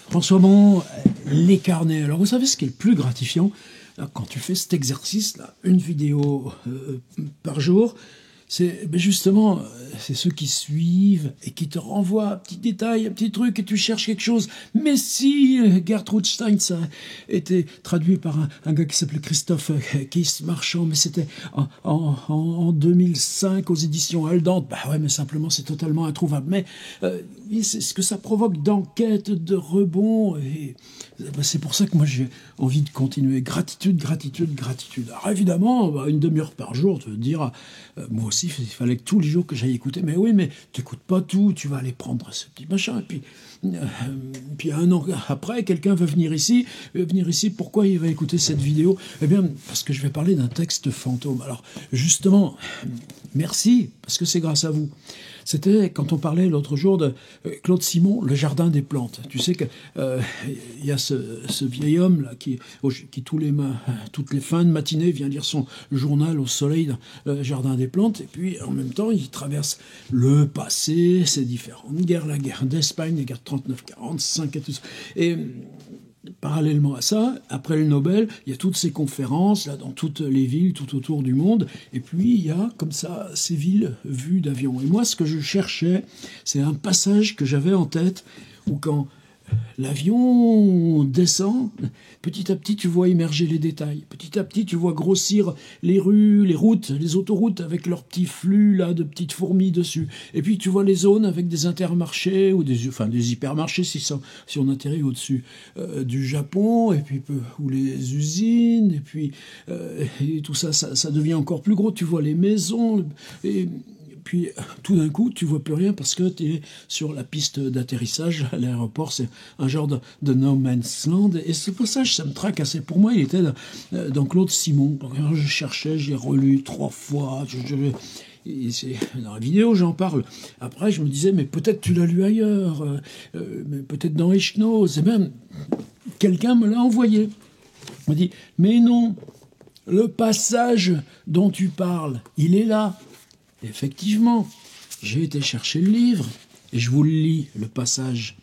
François Bon, les carnets. Alors, vous savez ce qui est le plus gratifiant là, quand tu fais cet exercice-là, une vidéo par jour, c'est justement c'est ceux qui suivent et qui te renvoient un petit détail, un petit truc, et tu cherches quelque chose. Mais si Gertrude Stein, ça a été traduit par un gars qui s'appelait Christophe Keith Marchand, mais c'était en 2005 aux éditions Aldante. Bah ouais, mais simplement c'est totalement introuvable. Mais c'est ce que ça provoque d'enquête, de rebond, et c'est pour ça que moi j'ai envie de continuer. Gratitude, gratitude, gratitude. Alors évidemment, une demi-heure par jour, te dire, moi aussi, il fallait que tous les jours que j'aille écouter. Mais oui, mais tu n'écoutes pas tout, tu vas aller prendre ce petit machin. Et puis un an après, quelqu'un veut venir ici. Pourquoi il va écouter cette vidéo? Eh bien, parce que je vais parler d'un texte fantôme. Alors, justement, merci, parce que c'est grâce à vous. C'était quand on parlait l'autre jour de Claude Simon, Le Jardin des plantes. Tu sais qu'il y a ce vieil homme là qui toutes les fins de matinée vient lire son journal au soleil dans le Jardin des plantes, et puis en même temps il traverse le passé, ses différentes guerres, la guerre d'Espagne, la guerre de 39-45 et tout ça. Et parallèlement à ça, après le Nobel, il y a toutes ces conférences là dans toutes les villes tout autour du monde, et puis il y a comme ça ces villes vues d'avion. Et moi, ce que je cherchais, c'est un passage que j'avais en tête où quand l'avion descend, petit à petit tu vois émerger les détails, petit à petit tu vois grossir les rues, les routes, les autoroutes avec leurs petits flux là de petites fourmis dessus, et puis tu vois les zones avec des intermarchés ou des hypermarchés si on atterrit au-dessus du Japon, et puis ou les usines, et puis et tout ça devient encore plus gros, tu vois les maisons, et puis tout d'un coup, tu vois plus rien parce que tu es sur la piste d'atterrissage à l'aéroport. C'est un genre de no man's land. Et ce passage, ça me tracassait. Pour moi, il était dans Claude Simon. Donc, je cherchais, j'ai relu 3 fois. Dans la vidéo, j'en parle. Après, je me disais, mais peut-être tu l'as lu ailleurs. Mais peut-être dans Echnoz. Et même, quelqu'un me l'a envoyé. Il m'a dit, mais non, le passage dont tu parles, il est là. Effectivement, j'ai été chercher le livre et je vous le lis, le passage.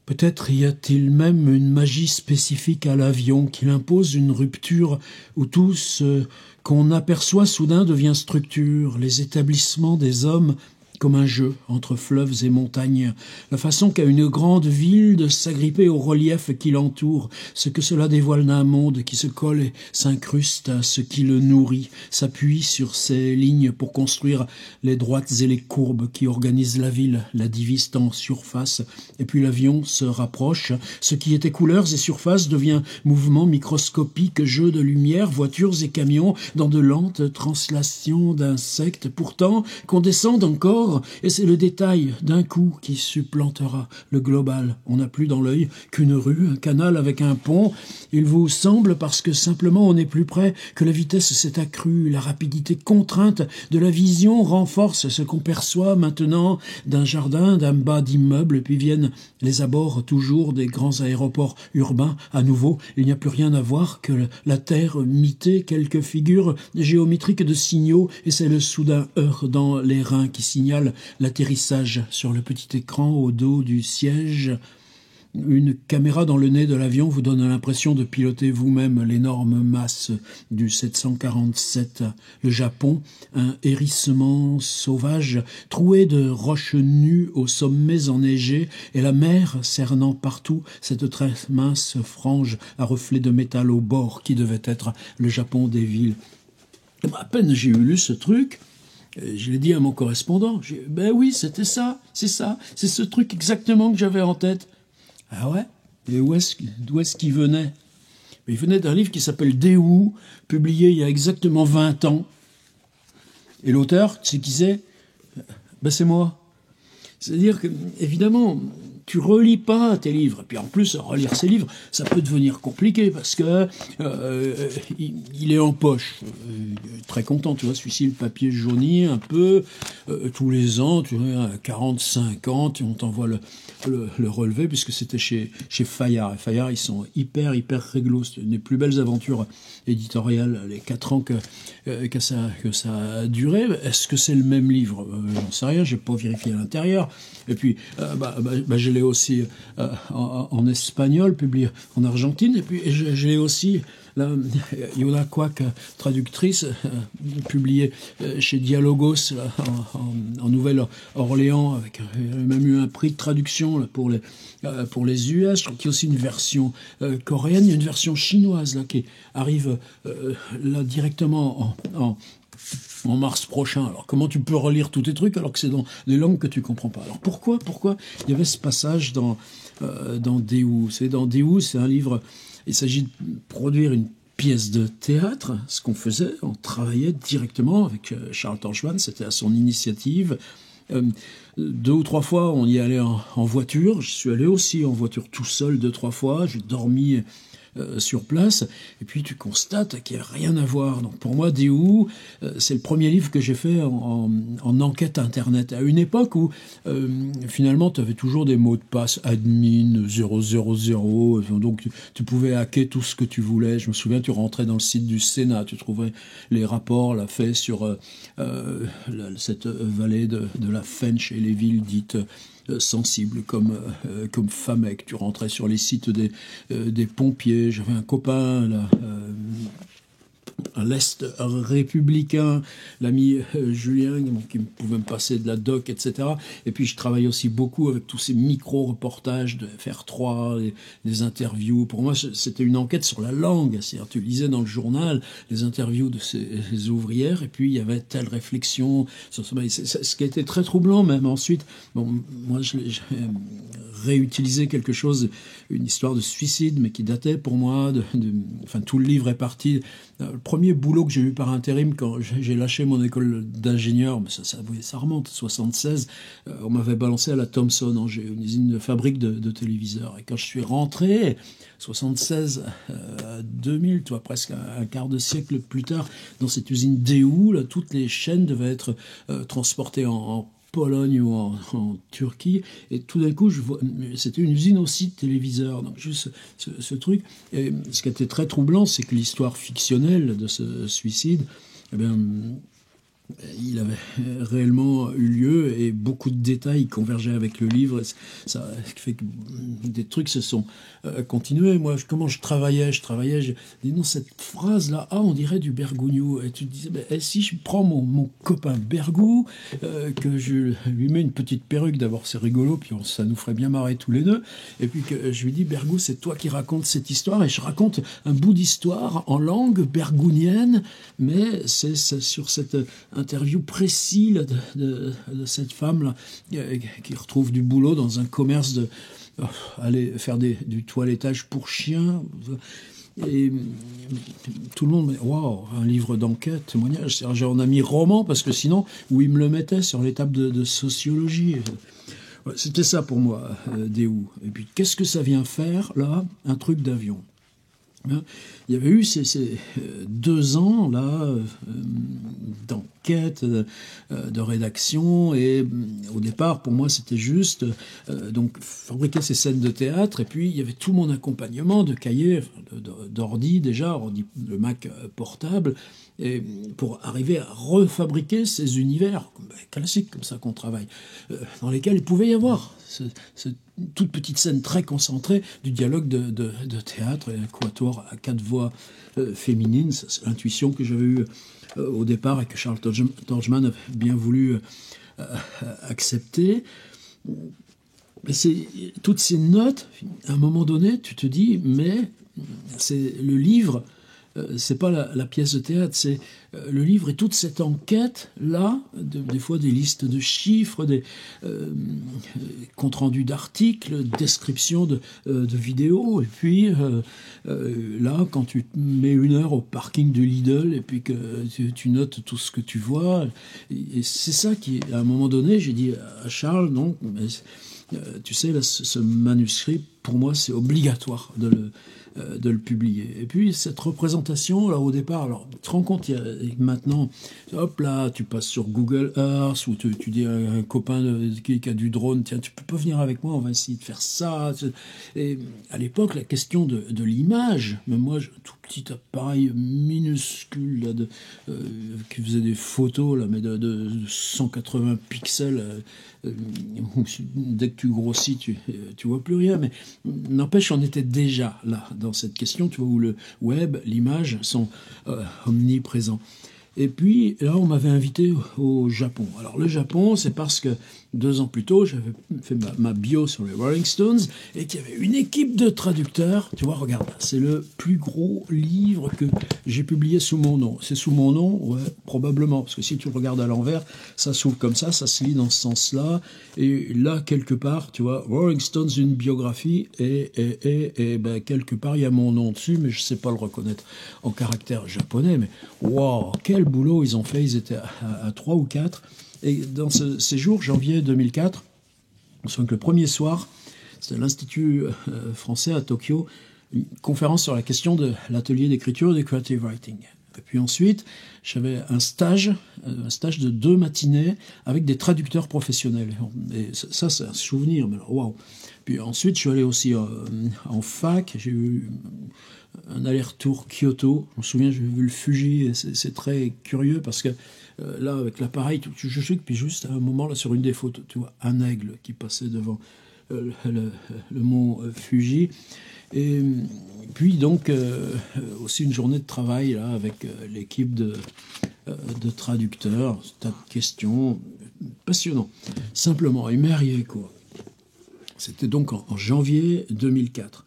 Peut-être y a-t-il même une magie spécifique à l'avion qui impose une rupture où tout ce qu'on aperçoit soudain devient structure, les établissements des hommes comme un jeu entre fleuves et montagnes, la façon qu'a une grande ville de s'agripper au relief qui l'entoure, ce que cela dévoile d'un monde qui se colle et s'incruste à ce qui le nourrit, s'appuie sur ces lignes pour construire les droites et les courbes qui organisent la ville, la divisent en surface, et puis l'avion se rapproche, ce qui était couleurs et surfaces devient mouvement microscopique, jeu de lumière, voitures et camions dans de lentes translations d'insectes, pourtant qu'on descende encore. Et c'est le détail d'un coup qui supplantera le global. On n'a plus dans l'œil qu'une rue, un canal avec un pont. Il vous semble, parce que simplement on est plus près, que la vitesse s'est accrue, la rapidité contrainte de la vision renforce ce qu'on perçoit maintenant d'un jardin, d'un bas d'immeuble, puis viennent les abords toujours des grands aéroports urbains. À nouveau, il n'y a plus rien à voir que la terre mitée, quelques figures géométriques de signaux, et c'est le soudain heurt dans les reins qui signale l'atterrissage sur le petit écran au dos du siège. Une caméra dans le nez de l'avion vous donne l'impression de piloter vous-même l'énorme masse du 747. Le Japon, un hérissement sauvage, troué de roches nues aux sommets enneigés, et la mer cernant partout cette très mince frange à reflets de métal au bord qui devait être le Japon des villes. À peine j'ai lu ce truc, je l'ai dit à mon correspondant. Ben oui, c'était ça, c'est ce truc exactement que j'avais en tête. Ah ouais? Et d'où est-ce qu'il venait? Il venait d'un livre qui s'appelle Daewoo, publié il y a exactement 20 ans. Et l'auteur, tu sais qui c'est? Ben c'est moi. C'est-à-dire que, évidemment, tu relis pas tes livres. Et puis en plus, relire ces livres, ça peut devenir compliqué parce que il est en poche. Très content, tu vois, celui-ci, le papier jauni un peu. Tous les ans, tu vois, à 40, 50, on t'envoie le relevé, puisque c'était chez Fayard. Et Fayard, ils sont hyper réglo. C'est une des plus belles aventures éditoriales, les 4 ans que ça a duré. Est-ce que c'est le même livre? J'en sais rien, j'ai pas vérifié à l'intérieur. Et puis, je l'ai aussi en espagnol, publié en Argentine. Et puis, je l'ai aussi, là, Yona Kwak, traductrice, publiée chez Dialogos, là, en Nouvelle-Orléans, avec même eu un prix de traduction là, pour les US. Je crois qu'il y a aussi une version coréenne, il y a une version chinoise là, qui arrive là directement en mars prochain. Alors comment tu peux relire tous tes trucs alors que c'est dans des langues que tu comprends pas? Alors pourquoi il y avait ce passage dans Déou? Dans Déou, c'est un livre, il s'agit de produire une pièce de théâtre. Ce qu'on faisait, on travaillait directement avec Charles Torchman, c'était à son initiative. 2 ou 3 fois, on y allait en voiture. Je suis allé aussi en voiture tout seul 2-3 fois. J'ai dormi sur place, et puis tu constates qu'il n'y a rien à voir. Donc pour moi, Déou, c'est le premier livre que j'ai fait en enquête internet, à une époque où finalement tu avais toujours des mots de passe admin 000, donc tu pouvais hacker tout ce que tu voulais. Je me souviens, tu rentrais dans le site du Sénat, tu trouvais les rapports là, faits sur cette vallée de la Fench et les villes dites sensibles comme Famec. Tu rentrais sur les sites des pompiers. J'avais un copain là, à l'Est républicain, l'ami Julien, qui pouvait me passer de la doc, etc. Et puis je travaille aussi beaucoup avec tous ces micro-reportages de FR3, des interviews. Pour moi, c'était une enquête sur la langue. C'est-à-dire, tu lisais dans le journal les interviews de ces ouvrières, et puis il y avait telle réflexion sur ce qui a été très troublant, même ensuite. Bon, moi, j'ai réutilisé quelque chose, une histoire de suicide, mais qui datait pour moi, enfin, tout le livre est parti. Le premier boulot que j'ai eu par intérim quand j'ai lâché mon école d'ingénieur, mais ça remonte, 76, on m'avait balancé à la Thomson, une usine de fabrique de téléviseurs. Et quand je suis rentré, 76 à 2000, toi, presque un quart de siècle plus tard, dans cette usine Déou, là, toutes les chaînes devaient être transportées en Pologne ou en Turquie, et tout d'un coup, c'était une usine aussi de téléviseurs. Donc juste ce truc. Et ce qui était très troublant, c'est que l'histoire fictionnelle de ce suicide, eh bien, il avait réellement eu lieu, et beaucoup de détails convergeaient avec le livre. Ça fait que des trucs se sont continués. Moi, comment je travaillais, je dis non, cette phrase-là, on dirait du Bergogneau. Et tu te disais, et si je prends mon copain Bergou, que je lui mets une petite perruque, d'abord c'est rigolo, puis ça nous ferait bien marrer tous les deux, et puis que je lui dis, Bergou, c'est toi qui racontes cette histoire, et je raconte un bout d'histoire en langue bergounienne, mais c'est sur cette interview précise de cette femme là, qui retrouve du boulot dans un commerce de aller faire du toilettage pour chiens. Et tout le monde me dit, waouh, un livre d'enquête, témoignage. J'en ai mis roman, parce que sinon, où il me le mettait sur les tables de sociologie. Ouais, c'était ça pour moi, Déou. Et puis, qu'est-ce que ça vient faire, là? Un truc d'avion. Il y avait eu ces 2 ans là d'enquête, de rédaction, et au départ pour moi c'était juste donc fabriquer ces scènes de théâtre, et puis il y avait tout mon accompagnement de cahiers, d'ordi déjà, le Mac portable, et pour arriver à refabriquer ces univers classiques comme ça qu'on travaille, dans lesquels il pouvait y avoir cette toute petite scène très concentrée du dialogue de théâtre, et un quatuor à 4 voix féminines. C'est l'intuition que j'avais eue au départ, et que Charles Torchman avait bien voulu accepter. Mais c'est toutes ces notes, à un moment donné, tu te dis, mais c'est le livre, c'est pas la pièce de théâtre, c'est le livre et toute cette enquête là, des fois des listes de chiffres, compte rendu d'articles, description de vidéos, et puis là, quand tu mets 1 heure au parking de Lidl, et puis que tu notes tout ce que tu vois, et c'est ça qui, à un moment donné, j'ai dit à Charles, non, mais tu sais, là, ce manuscrit, pour moi, c'est obligatoire de le publier. Et puis, cette représentation, là, au départ, alors, tu te rends compte, maintenant, hop là, tu passes sur Google Earth, ou tu dis à un copain qui a du drone, tiens, tu peux pas venir avec moi, on va essayer de faire ça. Et à l'époque, la question de l'image, même moi, j'ai un tout petit appareil minuscule, là, qui faisait des photos, là, mais de 180 pixels, dès que tu grossis, tu vois plus rien, mais n'empêche, on était déjà là, dans cette question, tu vois, où le web, l'image sont omniprésents. Et puis, là, on m'avait invité au Japon. Alors, le Japon, c'est parce que 2 ans plus tôt, j'avais fait ma bio sur les Rolling Stones et qu'il y avait une équipe de traducteurs. Tu vois, regarde, c'est le plus gros livre que j'ai publié sous mon nom. C'est sous mon nom? Ouais, probablement. Parce que si tu regardes à l'envers, ça s'ouvre comme ça se lit dans ce sens-là. Et là, quelque part, tu vois, Rolling Stones, une biographie, et ben, quelque part, il y a mon nom dessus, mais je sais pas le reconnaître en caractère japonais. Mais waouh, quel boulot ils ont fait. Ils étaient à 3 ou 4. Et dans ce séjour, janvier 2004, je me souviens que le premier soir, c'était à l'Institut français à Tokyo, une conférence sur la question de l'atelier d'écriture du creative writing. Et puis ensuite, j'avais un stage de 2 matinées avec des traducteurs professionnels. Et ça c'est un souvenir, mais waouh. Puis ensuite, je suis allé aussi en fac, j'ai eu un aller-retour Kyoto. Je me souviens, j'ai vu le Fuji, et c'est très curieux parce que là, avec l'appareil, je sais que puis juste à un moment, là, sur une des photos, tu vois, un aigle qui passait devant le mont Fuji. Et puis donc, aussi une journée de travail là, avec l'équipe de traducteurs, tas de questions, passionnant. Simplement, et merveilleux, quoi. C'était donc en janvier 2004.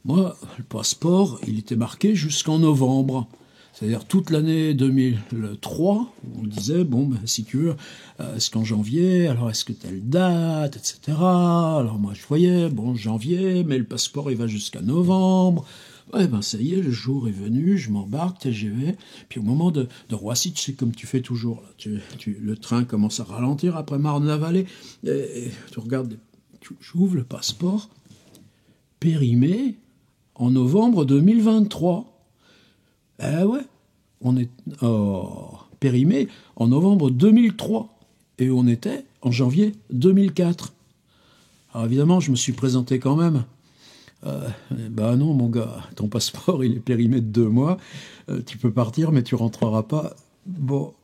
Moi, le passeport, il était marqué jusqu'en novembre. C'est-à-dire toute l'année 2003, on disait, bon, ben, si tu veux, est-ce qu'en janvier, alors est-ce que telle date, etc. Alors moi, je voyais, bon, janvier, mais le passeport, il va jusqu'à novembre. Ouais, ben ça y est, le jour est venu, je m'embarque, TGV. Puis au moment de Roissy, tu sais, comme tu fais toujours, là, le train commence à ralentir après Marne-la-Vallée. Et tu regardes, j'ouvre le passeport, périmé en novembre 2023. Eh ouais, on est périmé en novembre 2003 et on était en janvier 2004. Alors évidemment, je me suis présenté quand même. Bah non, mon gars, ton passeport, il est périmé de 2 mois. Tu peux partir, mais tu rentreras pas. Bon,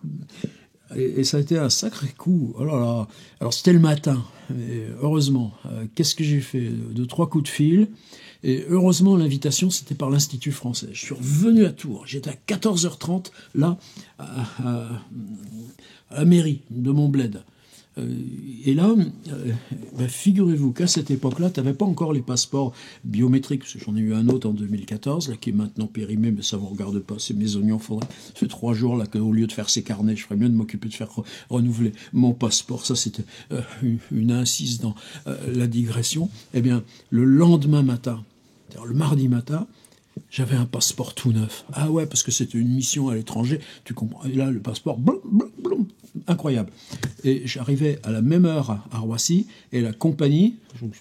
et ça a été un sacré coup. Oh là là. Alors c'était le matin. Et heureusement, qu'est-ce que j'ai fait? 2-3 coups de fil. Et heureusement, l'invitation, c'était par l'Institut français. Je suis revenu à Tours. J'étais à 14h30, là, à la mairie de mon bled. Et là, figurez-vous qu'à cette époque-là, tu n'avais pas encore les passeports biométriques, parce que j'en ai eu un autre en 2014, là, qui est maintenant périmé, mais ça ne vous regarde pas, c'est mes oignons. Ça fait 3 jours là, qu'au lieu de faire ces carnets, je ferais mieux de m'occuper de faire renouveler mon passeport. Ça, c'était une incise dans la digression. Eh bien, le lendemain matin, le mardi matin, j'avais un passeport tout neuf. Ah ouais, parce que c'était une mission à l'étranger, tu comprends. Et là, le passeport, blum, blum, blum, incroyable. Et j'arrivais à la même heure à Roissy, et la compagnie,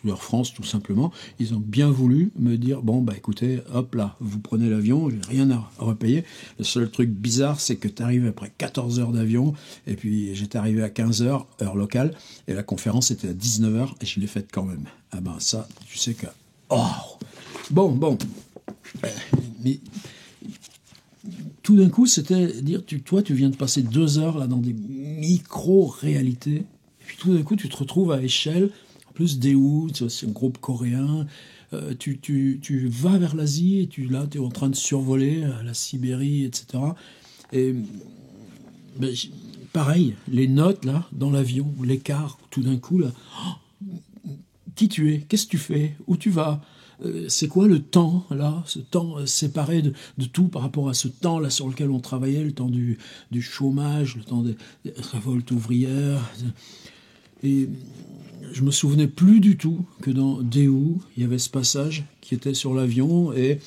Air France tout simplement, ils ont bien voulu me dire, bon, bah écoutez, hop là, vous prenez l'avion, j'ai rien à repayer. Le seul truc bizarre, c'est que tu arrives après 14 heures d'avion, et puis j'étais arrivé à 15 heures, heure locale, et la conférence était à 19 heures, et je l'ai faite quand même. Ah ben ça, tu sais que... Oh. Bon. Mais tout d'un coup, c'était dire, toi, tu viens de passer 2 heures là dans des micro-réalités, et puis tout d'un coup, tu te retrouves à échelle, en plus Daewoo, c'est un groupe coréen, tu vas vers l'Asie, et tu es en train de survoler la Sibérie, etc. Et ben, pareil, les notes là, dans l'avion, l'écart, tout d'un coup, là, qui tu es, qu'est-ce que tu fais, où tu vas, c'est quoi le temps, là, ce temps séparé de tout par rapport à ce temps, là, sur lequel on travaillait, le temps du chômage, le temps des révoltes ouvrières. Et je me souvenais plus du tout que dans Dehou, il y avait ce passage qui était sur l'avion, et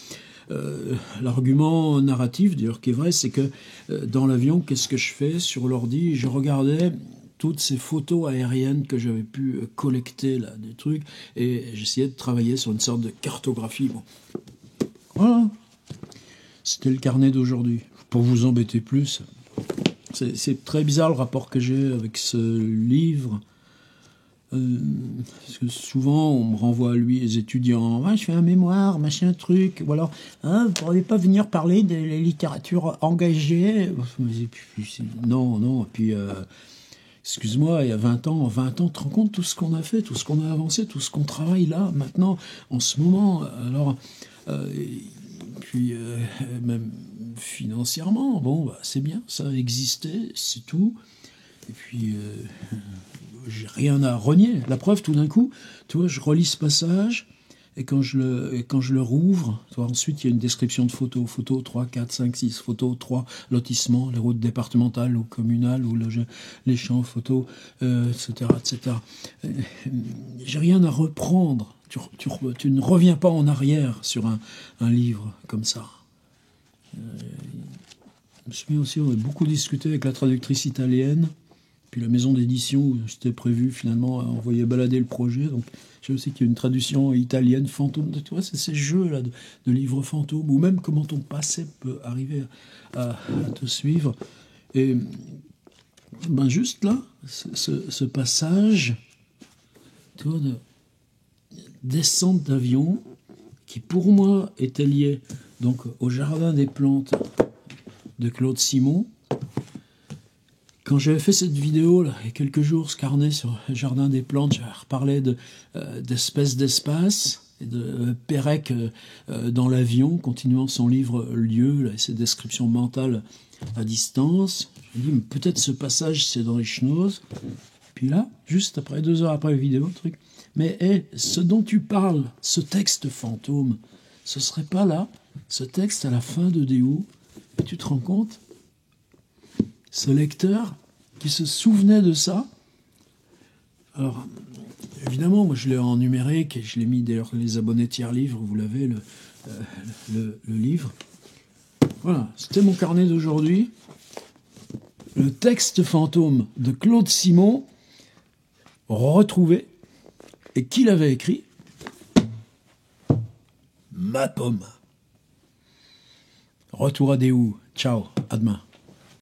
l'argument narratif, d'ailleurs, qui est vrai, c'est que dans l'avion, qu'est-ce que je fais sur l'ordi? Je regardais toutes ces photos aériennes que j'avais pu collecter, là, des trucs, et j'essayais de travailler sur une sorte de cartographie. Bon. Voilà. C'était le carnet d'aujourd'hui. Pour vous embêter plus, c'est très bizarre le rapport que j'ai avec ce livre. Parce que souvent, on me renvoie à lui, les étudiants. Ouais, je fais un mémoire, machin truc. Ou alors, hein, vous ne pourriez pas venir parler de la littérature engagée? Non, non. Et puis, excuse-moi, il y a 20 ans, tu te rends compte tout ce qu'on a fait, tout ce qu'on a avancé, tout ce qu'on travaille là, maintenant, en ce moment. Alors, puis, même financièrement, bon, bah, c'est bien, ça a existé, c'est tout. Et puis, j'ai rien à renier. La preuve, tout d'un coup, tu vois, je relis ce passage, et quand je le rouvre, tu vois, ensuite, il y a une description de photos. Photos 3, 4, 5, 6, photos 3, lotissements, les routes départementales ou communales, ou les champs, photos, etc., etc. J'ai rien à reprendre. Tu ne reviens pas en arrière sur un livre comme ça. Je me souviens aussi, on a beaucoup discuté avec la traductrice italienne, puis la maison d'édition où j'étais prévu finalement à envoyer balader le projet. Donc je sais aussi qu'il y a une traduction italienne, fantôme. Tu vois, c'est ces jeux-là de livres fantômes, ou même comment ton passé peut arriver à te suivre. Et ben juste là, ce passage, tu vois, de descente d'avion, qui pour moi était lié donc au Jardin des plantes de Claude Simon. Quand j'avais fait cette vidéo, là, il y a quelques jours, ce carnet sur le Jardin des plantes, j'avais reparlé d'espèces d'espace, et de Pérec dans l'avion, continuant son livre Lieu, là, et ses descriptions mentales à distance. Je me dis, peut-être ce passage, c'est dans les Chenozes. Puis là, juste après, 2 heures après la vidéo, truc. Mais ce dont tu parles, ce texte fantôme, ce serait pas là, ce texte à la fin de Dehou, et tu te rends compte, ce lecteur qui se souvenait de ça. Alors, évidemment, moi je l'ai en numérique, et je l'ai mis d'ailleurs les abonnés tiers livres, vous l'avez, le livre. Voilà, c'était mon carnet d'aujourd'hui. Le texte fantôme de Claude Simon, retrouvé. Et qui l'avait écrit? Ma pomme. Retour à Dehou. Ciao, à demain.